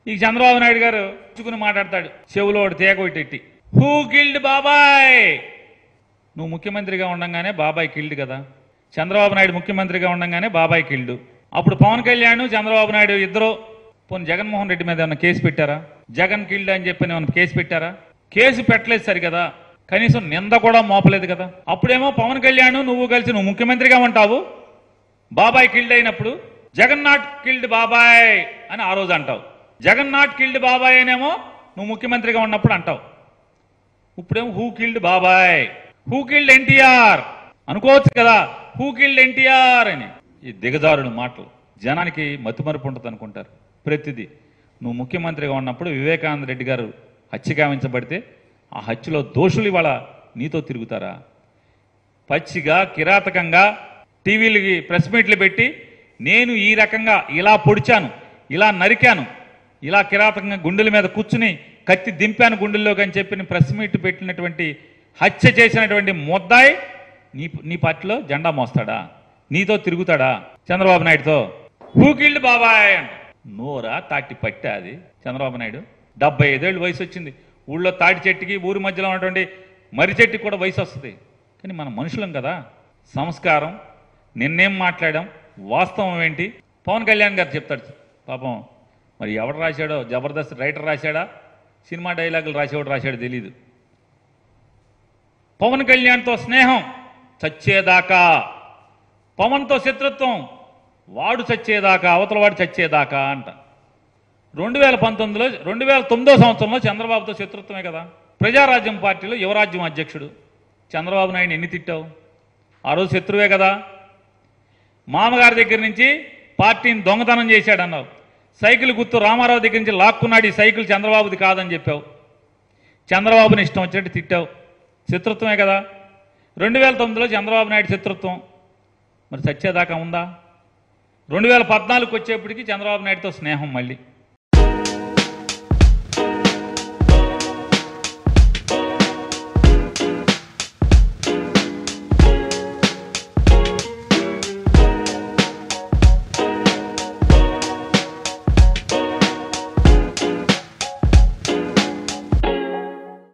ఈ చంద్రబాబు నాయుడు గారు పుచ్చుకుని మాట్లాడతాడు, చెవులో తేగొట్టి, హూ కిల్డ్ బాబాయ్? నువ్వు ముఖ్యమంత్రిగా ఉండగానే బాబాయ్ కిల్డ్ కదా, చంద్రబాబు నాయుడు ముఖ్యమంత్రిగా ఉండగానే బాబాయ్ కిల్డ్. అప్పుడు పవన్ కళ్యాణ్ చంద్రబాబు నాయుడు ఇద్దరు పోనీ జగన్మోహన్ రెడ్డి మీద ఏమన్నా కేసు పెట్టారా? జగన్ కిల్డ్ అని చెప్పి ఏమన్నా కేసు పెట్టారా? కేసు పెట్టలేదు సరి కదా, కనీసం నింద కూడా మోపలేదు కదా. అప్పుడేమో పవన్ కళ్యాణ్ నువ్వు కలిసి నువ్వు ముఖ్యమంత్రిగా ఉంటావు, బాబాయ్ కిల్డ్ అయినప్పుడు జగన్ నాట్ కిల్డ్ బాబాయ్ అని ఆ రోజు అంటావు, జగన్ నాట్ కిల్డ్ బాబాయ్ అనేమో నువ్వు ముఖ్యమంత్రిగా ఉన్నప్పుడు అంటావు. ఇప్పుడేమో హూ కిల్డ్ బాబాయ్, హూ కిల్డ్ ఎన్టీఆర్ అనుకోవచ్చు కదా, హూ కిల్డ్ ఎన్టీఆర్ అని. ఈ దిగజారుడు మాటలు జనానికి మతిమరుపు ఉంటుంది అనుకుంటారు. ప్రతిదీ నువ్వు ముఖ్యమంత్రిగా ఉన్నప్పుడు వివేకానంద రెడ్డి గారు హత్య గావించబడితే ఆ హత్యలో దోషులు ఇవాళ నీతో తిరుగుతారా? పచ్చిగా కిరాతకంగా టీవీలకి ప్రెస్ మీట్లు పెట్టి నేను ఈ రకంగా ఇలా పొడిచాను, ఇలా నరికాను, ఇలా కిరాతకంగా గుండెల మీద కూర్చుని కత్తి దింపాను గుండెల్లోకి అని చెప్పి ప్రెస్ మీట్ పెట్టినటువంటి హత్య చేసినటువంటి ముద్దాయి నీ పార్టీలో జెండా మోస్తాడా? నీతో తిరుగుతాడా చంద్రబాబు నాయుడుతో? హూ కిల్డ్ బాబాయ్ అంట. నోరా తాటి పట్టా అది చంద్రబాబు నాయుడు? 75 ఏళ్ళు వయసు వచ్చింది. ఊళ్ళో తాటి చెట్టుకి ఊరి మధ్యలో ఉన్నటువంటి మర్రి చెట్టుకి కూడా వయసు వస్తుంది. కానీ మనం మనుషులం కదా, సంస్కారం, నిన్నేం మాట్లాడాం, వాస్తవం ఏంటి? పవన్ కళ్యాణ్ గారు చెప్తాడు పాపం. మరి ఎవడు రాశాడో, జబర్దస్త్ రైటర్ రాశాడా, సినిమా డైలాగులు రాసేవాడు రాశాడో తెలీదు. పవన్ కళ్యాణ్తో స్నేహం చచ్చేదాకా, పవన్తో శత్రుత్వం వాడు చచ్చేదాకా, అవతల వాడు చచ్చేదాకా అంట. 2019లో 2009 సంవత్సరంలో చంద్రబాబుతో శత్రుత్వమే కదా. ప్రజారాజ్యం పార్టీలో యువరాజ్యం అధ్యక్షుడు చంద్రబాబు నాయుడు ఎన్ని తిట్టావు? ఆ రోజు శత్రువే కదా. మామగారి దగ్గర నుంచి పార్టీని దొంగతనం చేశాడన్నావు. సైకిల్ గుర్తు రామారావు దగ్గర నుంచి లాక్కున్నాడు, ఈ సైకిల్ చంద్రబాబుది కాదని చెప్పావు. చంద్రబాబుని ఇష్టం వచ్చినట్టు తిట్టావు. శత్రుత్వమే కదా. 2009లో చంద్రబాబు నాయుడు శత్రుత్వం మరి చచ్చేదాకా ఉందా? 2014కి వచ్చేప్పటికి చంద్రబాబు నాయుడుతో స్నేహం మళ్ళీ.